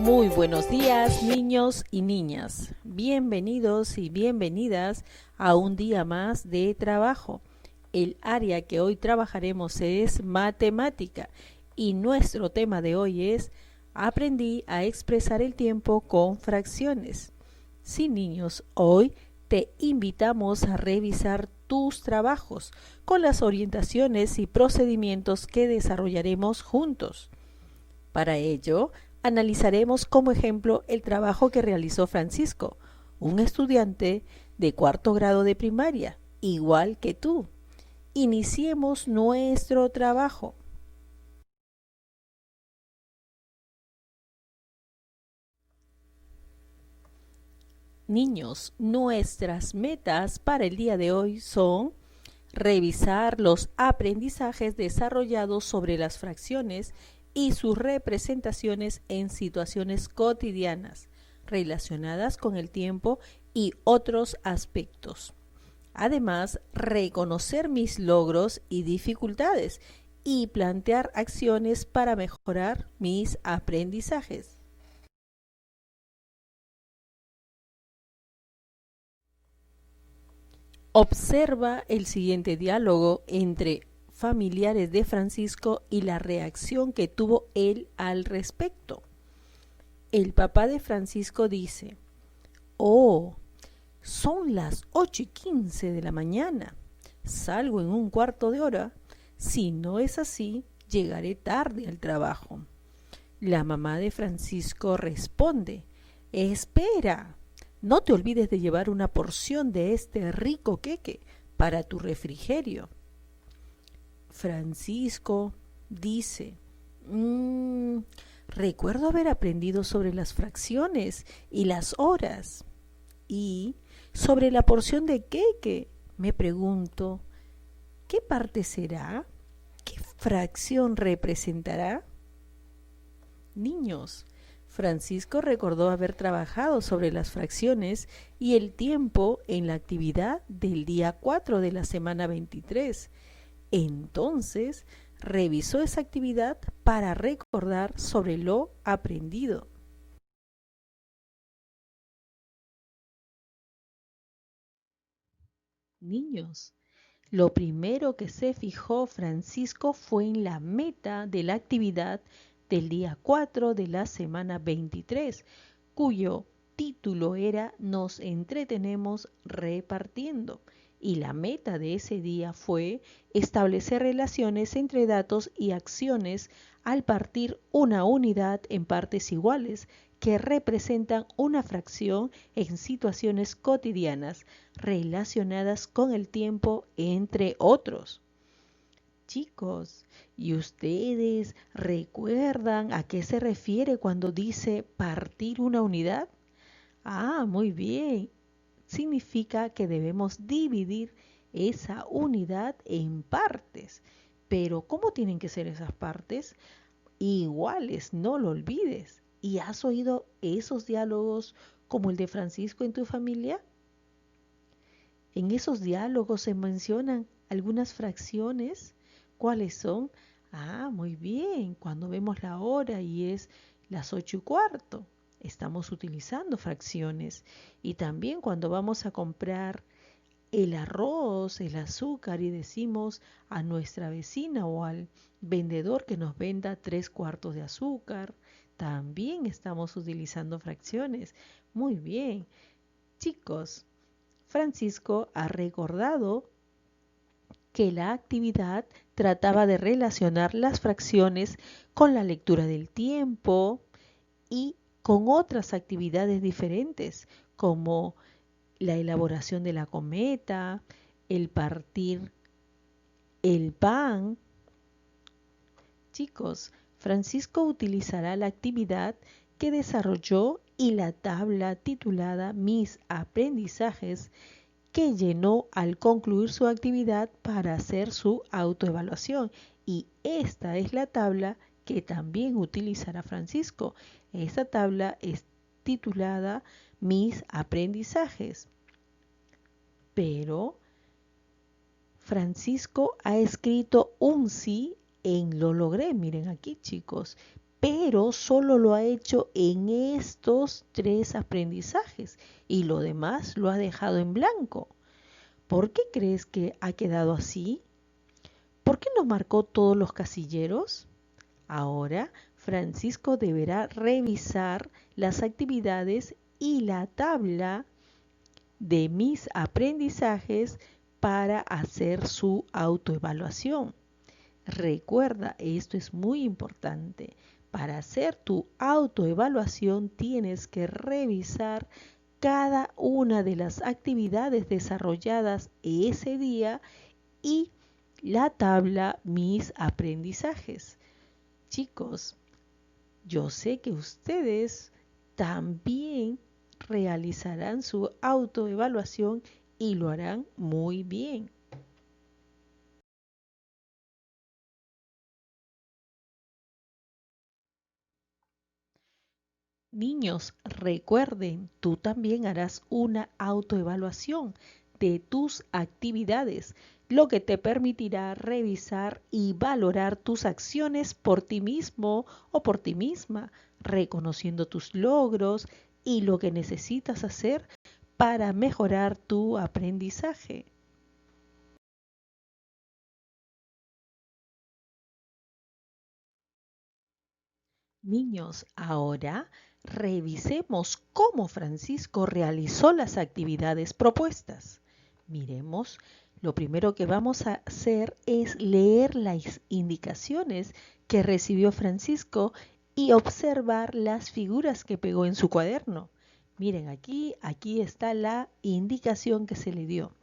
Muy buenos días, niños y niñas. Bienvenidos y bienvenidas a un día más de trabajo. El área que hoy trabajaremos es matemática y nuestro tema de hoy es aprendí a expresar el tiempo con fracciones. Sí, niños, hoy te invitamos a revisar tus trabajos con las orientaciones y procedimientos que desarrollaremos juntos. Para ello, analizaremos como ejemplo el trabajo que realizó Francisco, un estudiante de cuarto grado de primaria, igual que tú. Iniciemos nuestro trabajo. Niños, nuestras metas para el día de hoy son revisar los aprendizajes desarrollados sobre las fracciones y sus representaciones en situaciones cotidianas relacionadas con el tiempo y otros aspectos. Además, reconocer mis logros y dificultades y plantear acciones para mejorar mis aprendizajes. Observa el siguiente diálogo entre familiares de Francisco y la reacción que tuvo él al respecto. El papá de Francisco dice: "Oh, son las 8:15 de la mañana. Salgo en un cuarto de hora. Si no es así, llegaré tarde al trabajo". La mamá de Francisco responde: "Espera, no te olvides de llevar una porción de este rico queque para tu refrigerio". Francisco dice: "Mmm, recuerdo haber aprendido sobre las fracciones y las horas. Y sobre la porción de queque, me pregunto, ¿qué parte será? ¿Qué fracción representará?". Niños, Francisco recordó haber trabajado sobre las fracciones y el tiempo en la actividad del día 4 de la semana 23. Entonces, revisó esa actividad para recordar sobre lo aprendido. Niños, lo primero que se fijó Francisco fue en la meta de la actividad del día 4 de la semana 23, cuyo título era Nos entretenemos repartiendo. Y la meta de ese día fue establecer relaciones entre datos y acciones al partir una unidad en partes iguales que representan una fracción en situaciones cotidianas relacionadas con el tiempo, entre otros. Chicos, ¿y ustedes recuerdan a qué se refiere cuando dice partir una unidad? Ah, muy bien. Significa que debemos dividir esa unidad en partes. Pero ¿cómo tienen que ser esas partes? Iguales, no lo olvides. ¿Y has oído esos diálogos como el de Francisco en tu familia? En esos diálogos se mencionan algunas fracciones. ¿Cuáles son? Ah, muy bien. Cuando vemos la hora y es las 8:15, estamos utilizando fracciones. Y también cuando vamos a comprar el arroz, el azúcar y decimos a nuestra vecina o al vendedor que nos venda 3 cuartos de azúcar, también estamos utilizando fracciones. Muy bien. Chicos, Francisco ha recordado que la actividad trataba de relacionar las fracciones con la lectura del tiempo y con otras actividades diferentes, como la elaboración de la cometa, el partir el pan. Chicos, Francisco utilizará la actividad que desarrolló y la tabla titulada Mis aprendizajes que llenó al concluir su actividad para hacer su autoevaluación. Y esta es la tabla que también utilizará Francisco. Esta tabla es titulada Mis aprendizajes. Pero Francisco ha escrito un sí en lo logré. Miren aquí, chicos. pero solo lo ha hecho en estos 3 aprendizajes y lo demás lo ha dejado en blanco. ¿Por qué crees que ha quedado así? ¿Por qué no marcó todos los casilleros? Ahora, Francisco deberá revisar las actividades y la tabla de mis aprendizajes para hacer su autoevaluación. Recuerda, esto es muy importante. Para hacer tu autoevaluación tienes que revisar cada una de las actividades desarrolladas ese día y la tabla mis aprendizajes. Chicos, yo sé que ustedes también realizarán su autoevaluación y lo harán muy bien. Niños, recuerden, tú también harás una autoevaluación de tus actividades, lo que te permitirá revisar y valorar tus acciones por ti mismo o por ti misma, reconociendo tus logros y lo que necesitas hacer para mejorar tu aprendizaje. Niños, ahora revisemos cómo Francisco realizó las actividades propuestas. Miremos, lo primero que vamos a hacer es leer las indicaciones que recibió Francisco y observar las figuras que pegó en su cuaderno. Miren, aquí está la indicación que se le dio.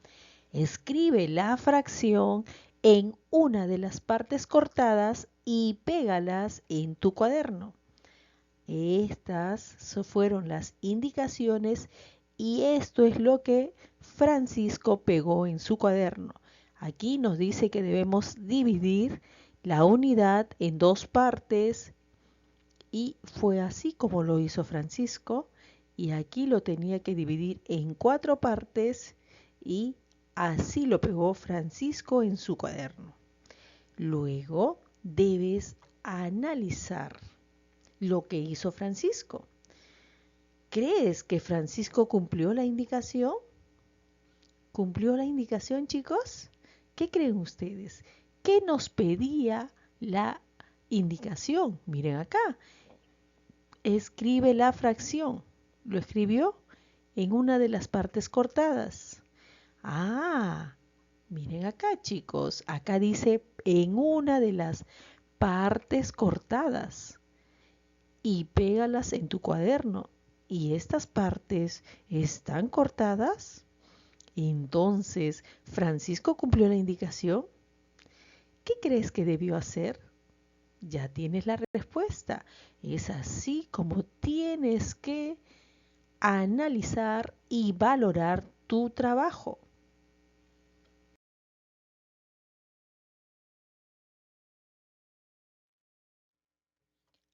Escribe la fracción en una de las partes cortadas y pégalas en tu cuaderno. Estas fueron las indicaciones y esto es lo que Francisco pegó en su cuaderno. Aquí nos dice que debemos dividir la unidad en 2 partes y fue así como lo hizo Francisco. Y aquí lo tenía que dividir en 4 partes y así lo pegó Francisco en su cuaderno. Luego debes analizar lo que hizo Francisco. ¿Crees que Francisco cumplió la indicación? ¿Cumplió la indicación, chicos? ¿Qué creen ustedes? ¿Qué nos pedía la indicación? Miren acá. Escribe la fracción. ¿Lo escribió? En una de las partes cortadas. Ah, miren acá, chicos. Acá dice en una de las partes cortadas y pégalas en tu cuaderno. ¿Y estas partes están cortadas? Entonces, ¿Francisco cumplió la indicación? ¿Qué crees que debió hacer? Ya tienes la respuesta. Es así como tienes que analizar y valorar tu trabajo.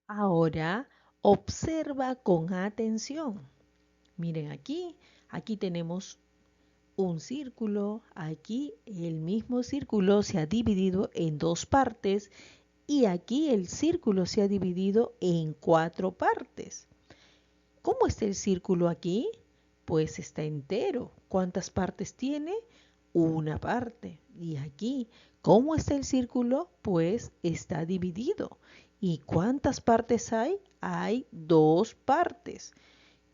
Ahora, observa con atención. Miren aquí tenemos un círculo, aquí el mismo círculo se ha dividido en 2 partes y aquí el círculo se ha dividido en 4 partes. ¿Cómo está el círculo aquí? Pues está entero. ¿Cuántas partes tiene? Una parte. Y aquí, ¿cómo está el círculo? Pues está dividido. ¿Y cuántas partes hay? Hay 2 partes.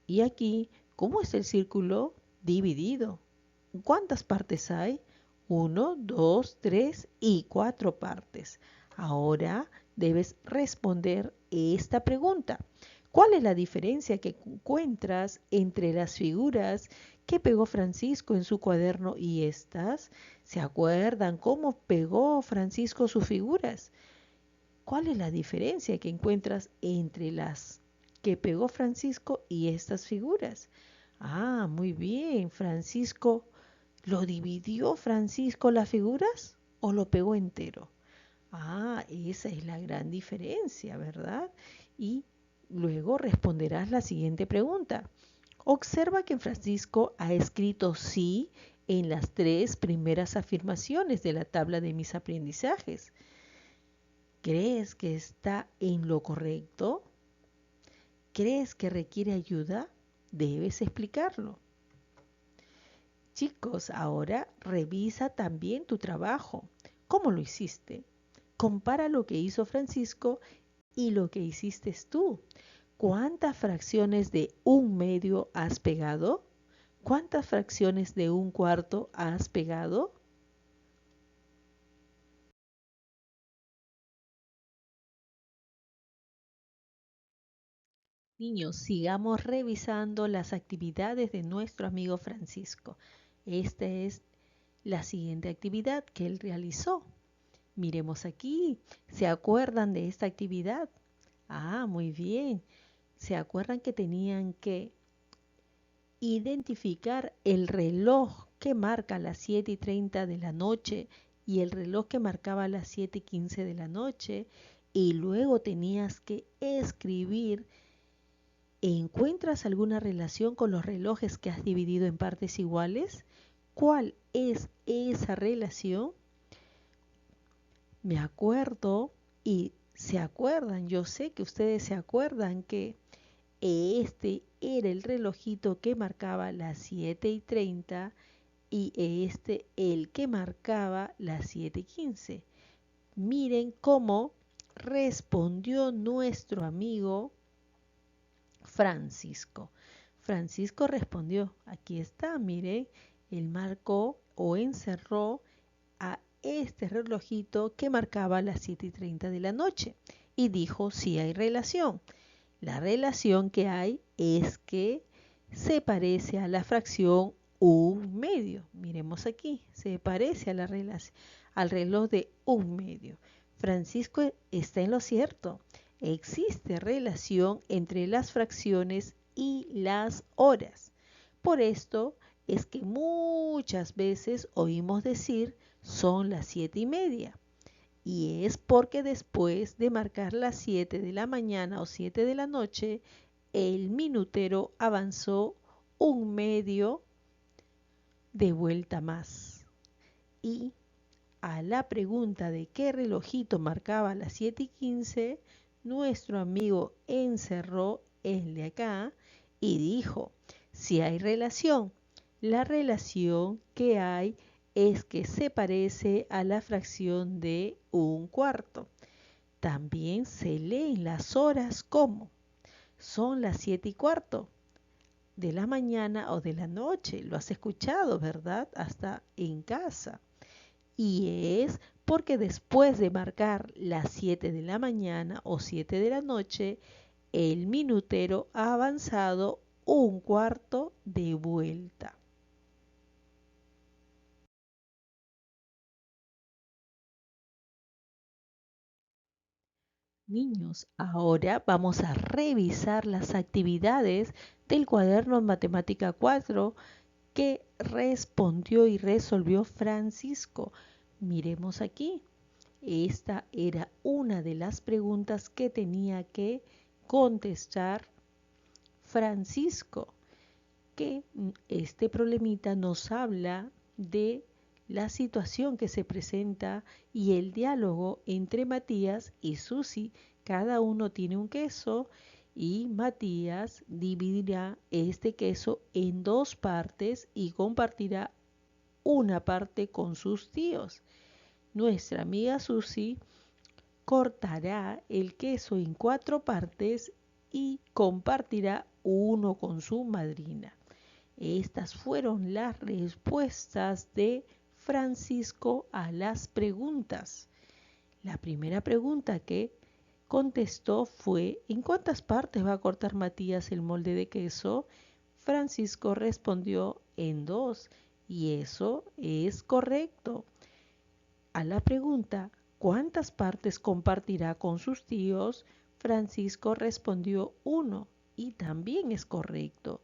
Y aquí, ¿cómo es el círculo? Dividido. ¿Cuántas partes hay? Uno, dos, tres y 4 partes. Ahora debes responder esta pregunta. ¿Cuál es la diferencia que encuentras entre las figuras que pegó Francisco en su cuaderno y estas? ¿Se acuerdan cómo pegó Francisco sus figuras? ¿Cuál es la diferencia que encuentras entre las que pegó Francisco y estas figuras? Ah, muy bien. Francisco, ¿lo dividió Francisco las figuras o lo pegó entero? Ah, esa es la gran diferencia, ¿verdad? Y luego responderás la siguiente pregunta. Observa que Francisco ha escrito sí en las 3 primeras afirmaciones de la tabla de mis aprendizajes. ¿Crees que está en lo correcto? ¿Crees que requiere ayuda? Debes explicarlo. Chicos, ahora revisa también tu trabajo. ¿Cómo lo hiciste? Compara lo que hizo Francisco y lo que hiciste tú. ¿Cuántas fracciones de un medio has pegado? ¿Cuántas fracciones de un cuarto has pegado? Niños, sigamos revisando las actividades de nuestro amigo Francisco. Esta es la siguiente actividad que él realizó. Miremos aquí. ¿Se acuerdan de esta actividad? Ah, muy bien. ¿Se acuerdan que tenían que identificar el reloj que marca las 7:30 de la noche y el reloj que marcaba las 7:15 de la noche? Y luego tenías que escribir. ¿Encuentras alguna relación con los relojes que has dividido en partes iguales? ¿Cuál es esa relación? Me acuerdo y se acuerdan, yo sé que ustedes se acuerdan que este era el relojito que marcaba las 7:30 y este el que marcaba las 7:15. Miren cómo respondió nuestro amigo Francisco. Francisco respondió, aquí está, mire, él marcó o encerró a este relojito que marcaba las 7:30 de la noche y dijo, sí hay relación. La relación que hay es que se parece a la fracción un medio. Miremos aquí, se parece a la relación, al reloj de un medio. Francisco está en lo cierto. Existe relación entre las fracciones y las horas. Por esto es que muchas veces oímos decir son las 7:30. Y es porque después de marcar las 7 de la mañana o 7 de la noche, el minutero avanzó un medio de vuelta más. Y a la pregunta de qué relojito marcaba las 7:15, nuestro amigo encerró el de acá y dijo, si hay relación, la relación que hay es que se parece a la fracción de un cuarto. También se leen las horas como son las 7:15 de la mañana o de la noche. Lo has escuchado, ¿verdad? Hasta en casa. Y es porque después de marcar las 7 de la mañana o 7 de la noche, el minutero ha avanzado un cuarto de vuelta. Niños, ahora vamos a revisar las actividades del cuaderno Matemática 4 que respondió y resolvió Francisco. Miremos aquí. Esta era una de las preguntas que tenía que contestar Francisco, que este problemita nos habla de la situación que se presenta y el diálogo entre Matías y Susi. Cada uno tiene un queso y Matías dividirá este queso en dos partes y compartirá una parte con sus tíos. Nuestra amiga Susi cortará el queso en cuatro partes y compartirá uno con su madrina. Estas fueron las respuestas de Francisco a las preguntas. La primera pregunta que contestó fue ¿en cuántas partes va a cortar Matías el molde de queso? Francisco respondió en dos y eso es correcto. A la pregunta ¿cuántas partes compartirá con sus tíos? Francisco respondió uno y también es correcto.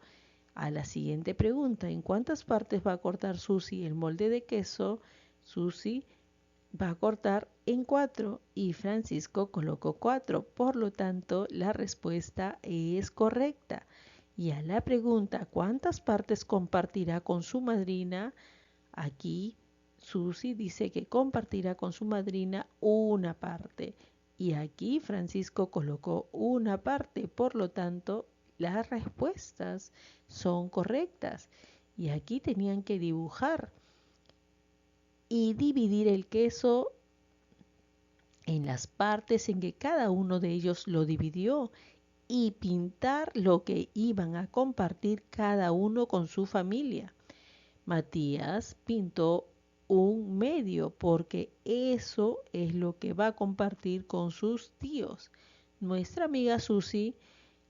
A la siguiente pregunta, ¿en cuántas partes va a cortar Susi el molde de queso? Susi va a cortar en cuatro y Francisco colocó cuatro. Por lo tanto, la respuesta es correcta. Y a la pregunta, ¿cuántas partes compartirá con su madrina? Aquí Susi dice que compartirá con su madrina una parte Y aquí Francisco colocó una parte, por lo tanto, las respuestas son correctas. Y aquí tenían que dibujar y dividir el queso en las partes en que cada uno de ellos lo dividió y pintar lo que iban a compartir cada uno con su familia. Matías pintó un medio porque eso es lo que va a compartir con sus tíos. Nuestra amiga Susi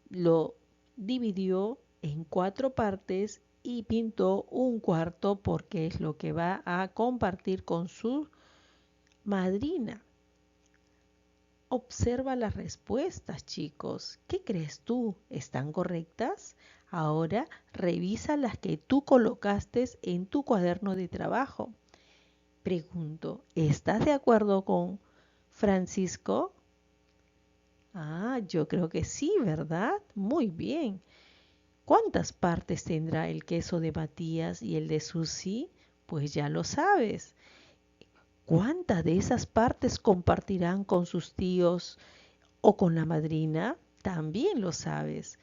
lo dividió en 4 partes y pintó un cuarto porque es lo que va a compartir con su madrina. Observa las respuestas, chicos. ¿Qué crees tú? ¿Están correctas? Ahora revisa las que tú colocaste en tu cuaderno de trabajo. Pregunto, ¿estás de acuerdo con Francisco? Yo creo que sí, ¿verdad? Muy bien. ¿Cuántas partes tendrá el queso de Matías y el de Susi? Pues ya lo sabes. ¿Cuántas de esas partes compartirán con sus tíos o con la madrina? También lo sabes.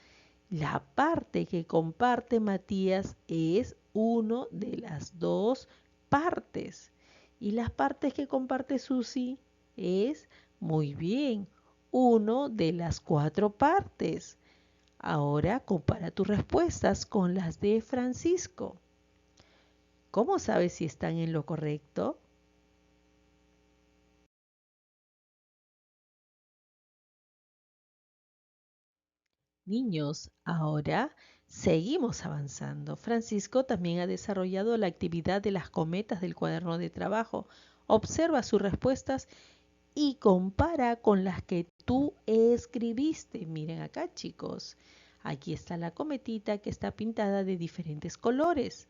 La parte que comparte Matías es uno de las 2 partes. Y las partes que comparte Susi es, muy bien, uno de las 4 partes. Ahora compara tus respuestas con las de Francisco. ¿Cómo sabes si están en lo correcto? Niños, ahora seguimos avanzando. Francisco también ha desarrollado la actividad de las cometas del cuaderno de trabajo. Observa sus respuestas y compara con las que tú escribiste. Miren acá, chicos. Aquí está la cometita que está pintada de diferentes colores.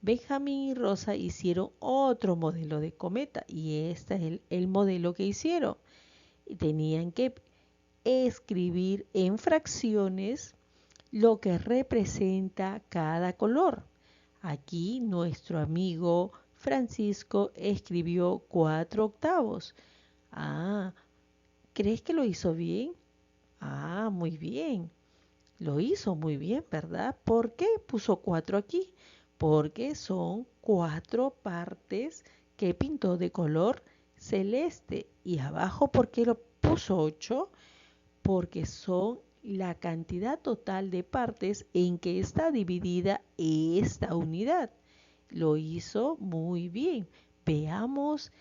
Benjamín y Rosa hicieron otro modelo de cometa y este es el modelo que hicieron. Y tenían que escribir en fracciones lo que representa cada color. Aquí nuestro amigo Francisco escribió 4/8. Ah, ¿Crees que lo hizo bien? Muy bien. Lo hizo muy bien, ¿verdad? ¿Por qué puso 4 aquí? Porque son 4 partes que pintó de color celeste. Y abajo, ¿por qué lo puso 8? Porque son la cantidad total de partes en que está dividida esta unidad. Lo hizo muy bien. Veamos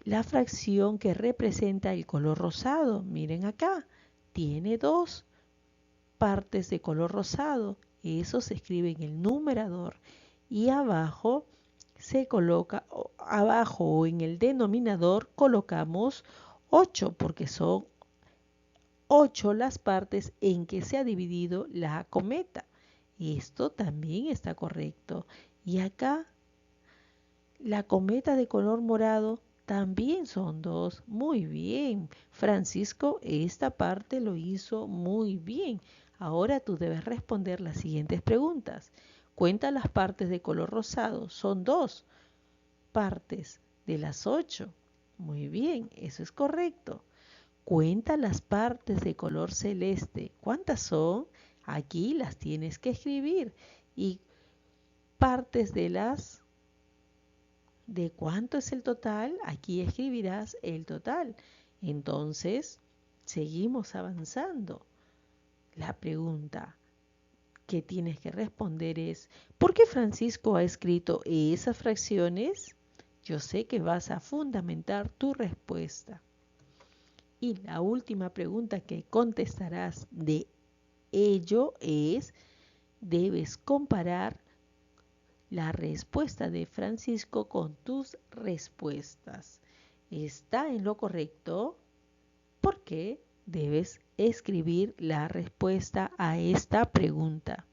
la fracción que representa el color rosado. Miren acá, tiene 2 partes de color rosado. Eso se escribe en el numerador y abajo se coloca, abajo o en el denominador colocamos 8 porque son 8 las partes en que se ha dividido la cometa. Esto también está correcto. Y acá la cometa de color morado también son 2. Muy bien. Francisco, esta parte lo hizo muy bien. Ahora tú debes responder las siguientes preguntas. Cuenta las partes de color rosado. Son 2 partes de las 8. Muy bien, eso es correcto. Cuenta las partes de color celeste. ¿Cuántas son? Aquí las tienes que escribir. Y partes de cuánto es el total, aquí escribirás el total. Entonces, seguimos avanzando. La pregunta que tienes que responder es, ¿por qué Francisco ha escrito esas fracciones? Yo sé que vas a fundamentar tu respuesta. Y la última pregunta que contestarás de ello es, debes comparar la respuesta de Francisco con tus respuestas. ¿Está en lo correcto? Porque debes escribir la respuesta a esta pregunta.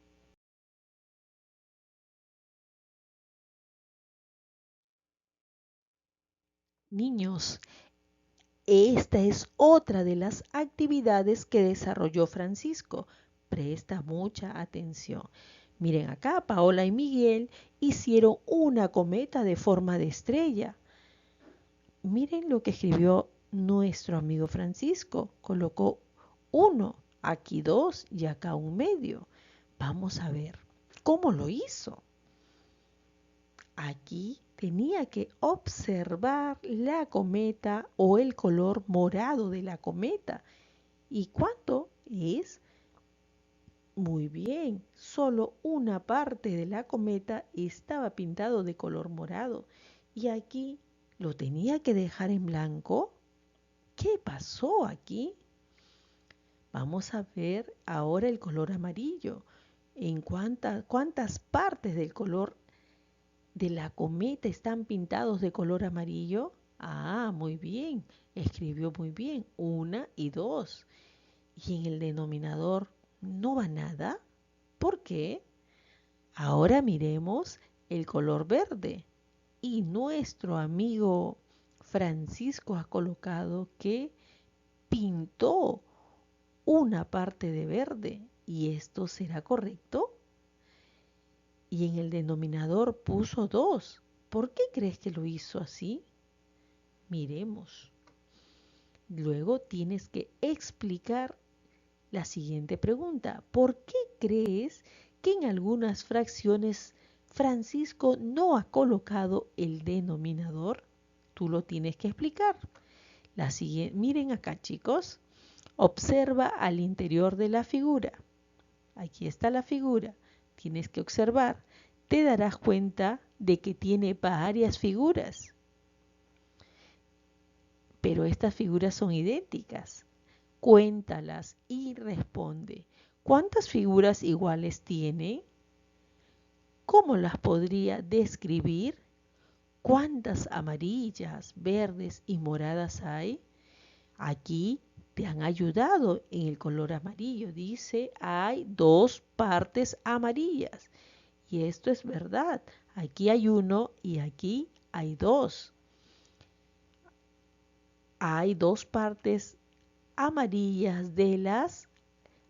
Niños, esta es otra de las actividades que desarrolló Francisco. Presta mucha atención. Miren acá, Paola y Miguel hicieron una cometa de forma de estrella. Miren lo que escribió nuestro amigo Francisco colocó 1, aquí 2 y acá un medio. Vamos a ver cómo lo hizo. Aquí tenía que observar la cometa o el color morado de la cometa. ¿Y cuánto es? Muy bien, solo una parte de la cometa estaba pintado de color morado. Y aquí lo tenía que dejar en blanco. ¿Qué pasó aquí? Vamos a ver ahora el color amarillo. ¿En cuántas partes del color de la cometa están pintados de color amarillo? Ah, muy bien. Escribió muy bien. 1 y 2. ¿Y en el denominador no va nada? ¿Por qué? Ahora miremos el color verde. Y nuestro amigo Francisco ha colocado que pintó una parte de verde. ¿Y esto será correcto? Y en el denominador puso 2. ¿Por qué crees que lo hizo así? Miremos. Luego tienes que explicar la siguiente pregunta. ¿Por qué crees que en algunas fracciones Francisco no ha colocado el denominador? Tú lo tienes que explicar. Miren acá, chicos. Observa al interior de la figura. Aquí está la figura. Tienes que observar. Te darás cuenta de que tiene varias figuras. Pero estas figuras son idénticas. Cuéntalas y responde. ¿Cuántas figuras iguales tiene? ¿Cómo las podría describir? ¿Cuántas amarillas, verdes y moradas hay? Aquí te han ayudado en el color amarillo. Dice, hay 2 partes amarillas. Y esto es verdad. Aquí hay 1 y aquí hay 2. Hay 2 partes amarillas de las.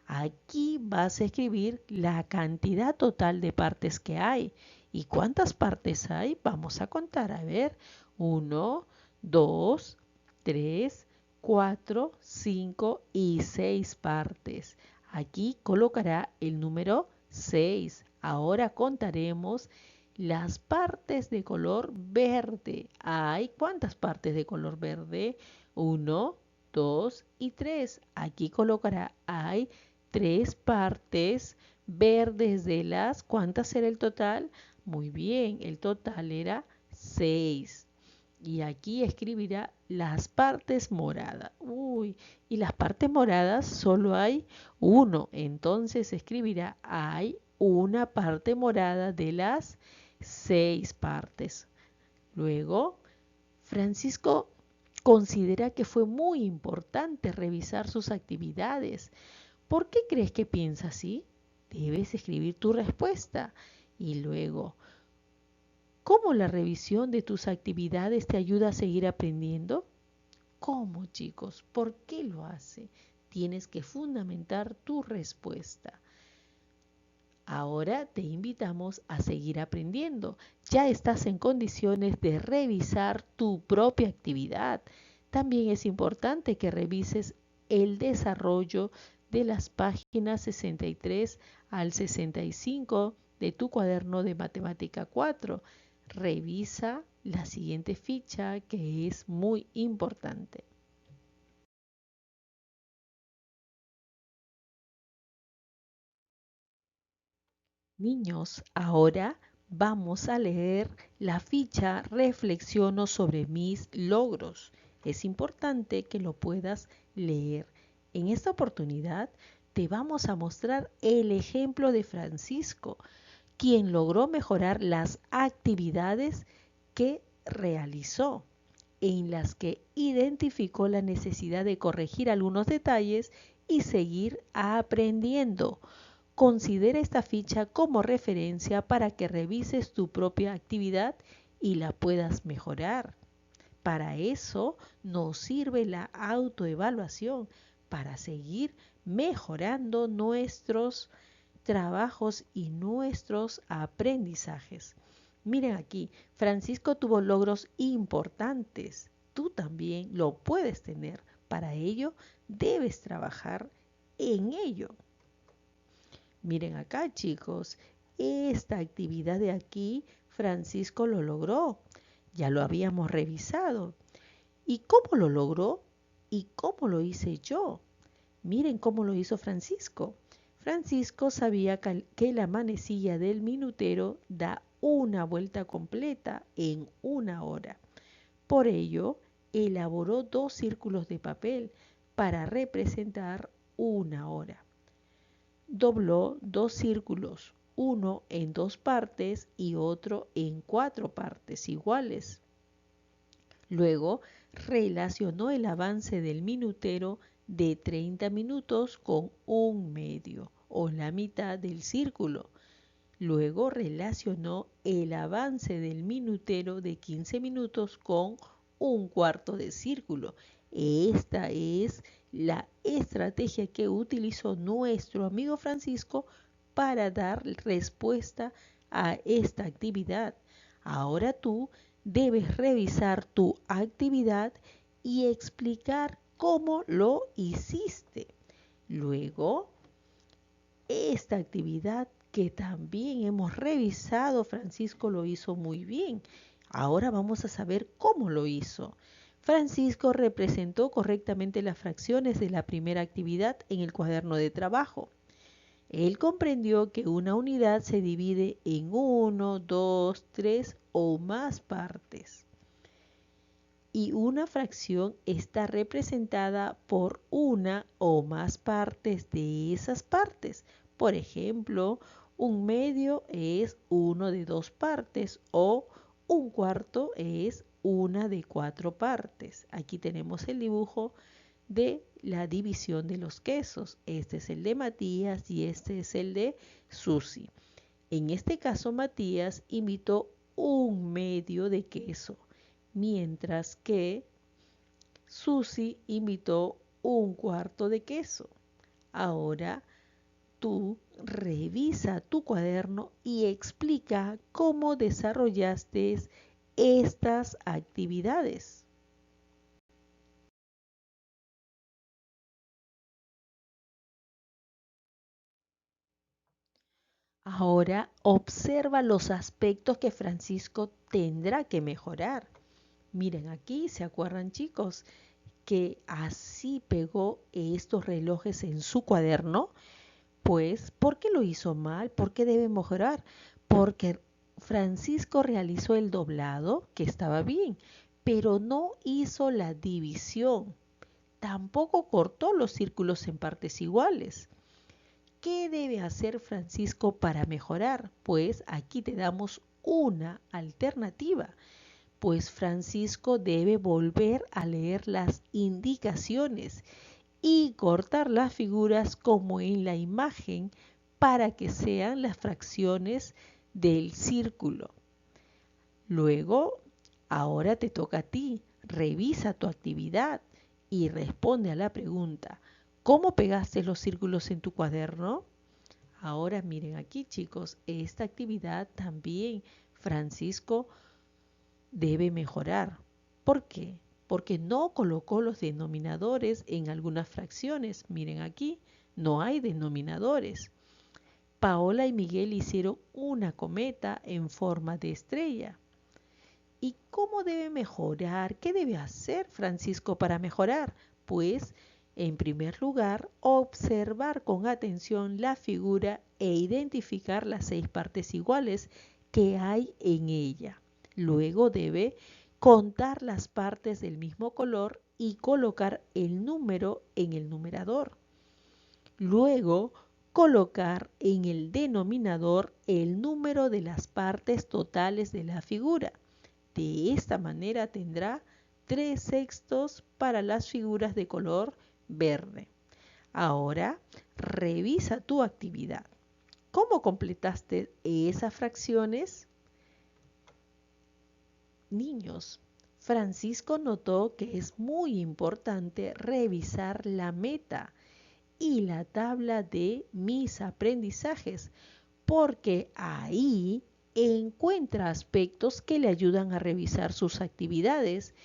Aquí vas a escribir la cantidad total de partes que hay. ¿Y cuántas partes hay? Vamos a contar. A ver, 1, 2, 3, 4, 5 y 6 partes. Aquí colocará el número 6. Ahora contaremos las partes de color verde. ¿Hay cuántas partes de color verde? 1, 2 y 3. Aquí colocará, hay 3 partes verdes de las. ¿Cuántas era el total? Muy bien, el total era 6. Y aquí escribirá las partes moradas. Uy, y las partes moradas solo hay 1. Entonces escribirá, hay una parte morada de las 6 partes. Luego, Francisco considera que fue muy importante revisar sus actividades. ¿Por qué crees que piensa así? Debes escribir tu respuesta. Y luego, ¿cómo la revisión de tus actividades te ayuda a seguir aprendiendo? ¿Cómo, chicos? ¿Por qué lo hace? Tienes que fundamentar tu respuesta. Ahora te invitamos a seguir aprendiendo. Ya estás en condiciones de revisar tu propia actividad. También es importante que revises el desarrollo de las páginas 63 al 65 de tu cuaderno de matemática 4. Revisa la siguiente ficha que es muy importante. Niños, ahora vamos a leer la ficha Reflexiono sobre mis logros. Es importante que lo puedas leer. En esta oportunidad te vamos a mostrar el ejemplo de Francisco, quien logró mejorar las actividades que realizó, en las que identificó la necesidad de corregir algunos detalles y seguir aprendiendo. Considera esta ficha como referencia para que revises tu propia actividad y la puedas mejorar. Para eso nos sirve la autoevaluación, para seguir mejorando nuestros trabajos y nuestros aprendizajes. Miren aquí, Francisco tuvo logros importantes. tú también lo puedes tener. Para ello, debes trabajar en ello. Miren acá, chicos, esta actividad de aquí, Francisco lo logró. Ya lo habíamos revisado. ¿Y cómo lo logró? ¿Y cómo lo hice yo? Miren cómo lo hizo Francisco. Francisco sabía que la manecilla del minutero da una vuelta completa en 1 hora. Por ello, elaboró 2 círculos de papel para representar 1 hora. Dobló 2 círculos, uno en 2 partes y otro en 4 partes iguales. Luego, relacionó el avance del minutero de 30 minutos con 1/2 o la mitad del círculo. Luego relacionó el avance del minutero de 15 minutos con 1/4 de círculo. Esta es la estrategia que utilizó nuestro amigo Francisco para dar respuesta a esta actividad. Ahora tú debes revisar tu actividad y explicar cómo lo hiciste. Luego, esta actividad que también hemos revisado, Francisco lo hizo muy bien. Ahora vamos a saber cómo lo hizo. Francisco representó correctamente las fracciones de la primera actividad en el cuaderno de trabajo. Él comprendió que una unidad se divide en 1, 2, 3 o más partes. Y una fracción está representada por una o más partes de esas partes. Por ejemplo, 1/2 es 1 de 2 partes o 1/4 es una de 4 partes. Aquí tenemos el dibujo de la división de los quesos. Este es el de Matías y este es el de Susi. En este caso, Matías invitó 1/2 de queso, mientras que Susi invitó 1/4 de queso. Ahora tú revisa tu cuaderno y explica cómo desarrollaste estas actividades. Ahora observa los aspectos que Francisco tendrá que mejorar. Miren aquí, ¿se acuerdan, chicos, que así pegó estos relojes en su cuaderno? Pues, ¿por qué lo hizo mal? ¿Por qué debe mejorar? Porque Francisco realizó el doblado, que estaba bien, pero no hizo la división. Tampoco cortó los círculos en partes iguales. ¿Qué debe hacer Francisco para mejorar? Pues aquí te damos una alternativa. Pues Francisco debe volver a leer las indicaciones y cortar las figuras como en la imagen para que sean las fracciones del círculo. Luego, ahora te toca a ti. Revisa tu actividad y responde a la pregunta: ¿cómo pegaste los círculos en tu cuaderno? Ahora miren aquí, chicos, esta actividad también Francisco debe mejorar. ¿Por qué? Porque no colocó los denominadores en algunas fracciones. Miren aquí, no hay denominadores. Paola y Miguel hicieron una cometa en forma de estrella. ¿Y cómo debe mejorar? ¿Qué debe hacer Francisco para mejorar? Pues, en primer lugar, observar con atención la figura e identificar las 6 partes iguales que hay en ella. Luego debe contar las partes del mismo color y colocar el número en el numerador. Luego, colocar en el denominador el número de las partes totales de la figura. De esta manera tendrá 3/6 para las figuras de color verde. Ahora, revisa tu actividad. ¿Cómo completaste esas fracciones? Niños, Francisco notó que es muy importante revisar la meta y la tabla de mis aprendizajes, porque ahí encuentra aspectos que le ayudan a revisar sus actividades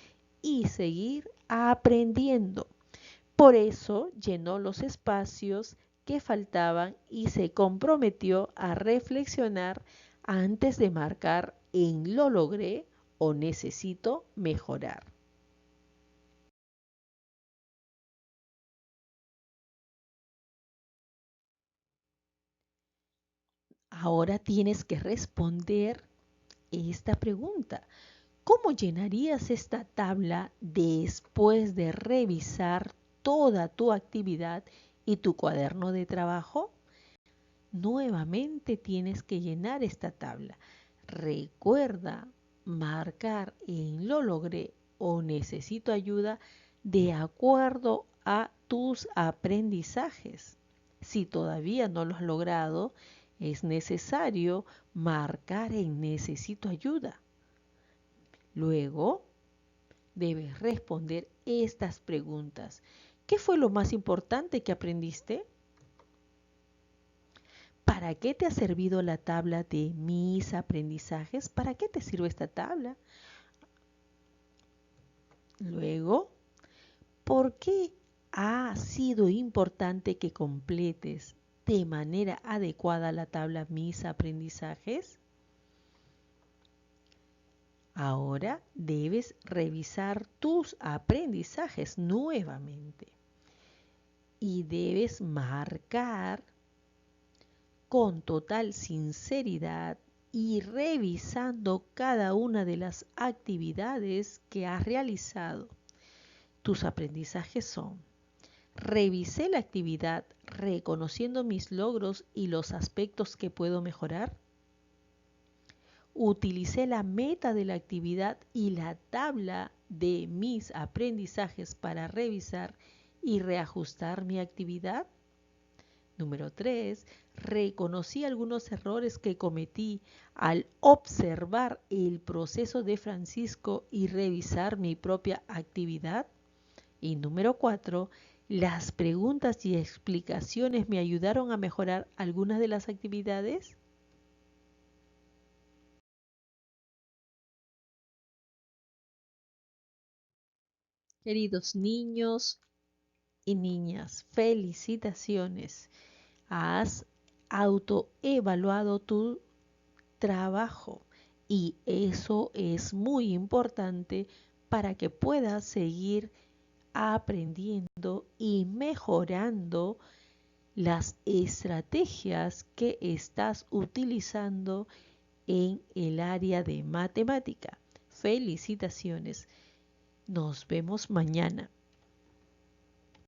y seguir aprendiendo. Por eso llenó los espacios que faltaban y se comprometió a reflexionar antes de marcar en lo logré o necesito mejorar. Ahora tienes que responder esta pregunta. ¿Cómo llenarías esta tabla después de revisar toda tu actividad y tu cuaderno de trabajo? Nuevamente tienes que llenar esta tabla. Recuerda marcar en lo logré o necesito ayuda de acuerdo a tus aprendizajes. Si todavía no lo has logrado, es necesario marcar en necesito ayuda. Luego, debes responder estas preguntas. ¿Qué fue lo más importante que aprendiste? ¿Para qué te ha servido la tabla de mis aprendizajes? ¿Para qué te sirve esta tabla? Luego, ¿por qué ha sido importante que completes de manera adecuada la tabla mis aprendizajes? Ahora debes revisar tus aprendizajes nuevamente y debes marcar con total sinceridad y revisando cada una de las actividades que has realizado. Tus aprendizajes son: revisé la actividad reconociendo mis logros y los aspectos que puedo mejorar. Utilicé la meta de la actividad y la tabla de mis aprendizajes para revisar y reajustar mi actividad. Número 3. Reconocí algunos errores que cometí al observar el proceso de Francisco y revisar mi propia actividad. Y número 4. Las preguntas y explicaciones me ayudaron a mejorar algunas de las actividades. Queridos niños y niñas, felicitaciones. Has autoevaluado tu trabajo y eso es muy importante para que puedas seguir aprendiendo y mejorando las estrategias que estás utilizando en el área de matemática. Felicitaciones. Nos vemos mañana.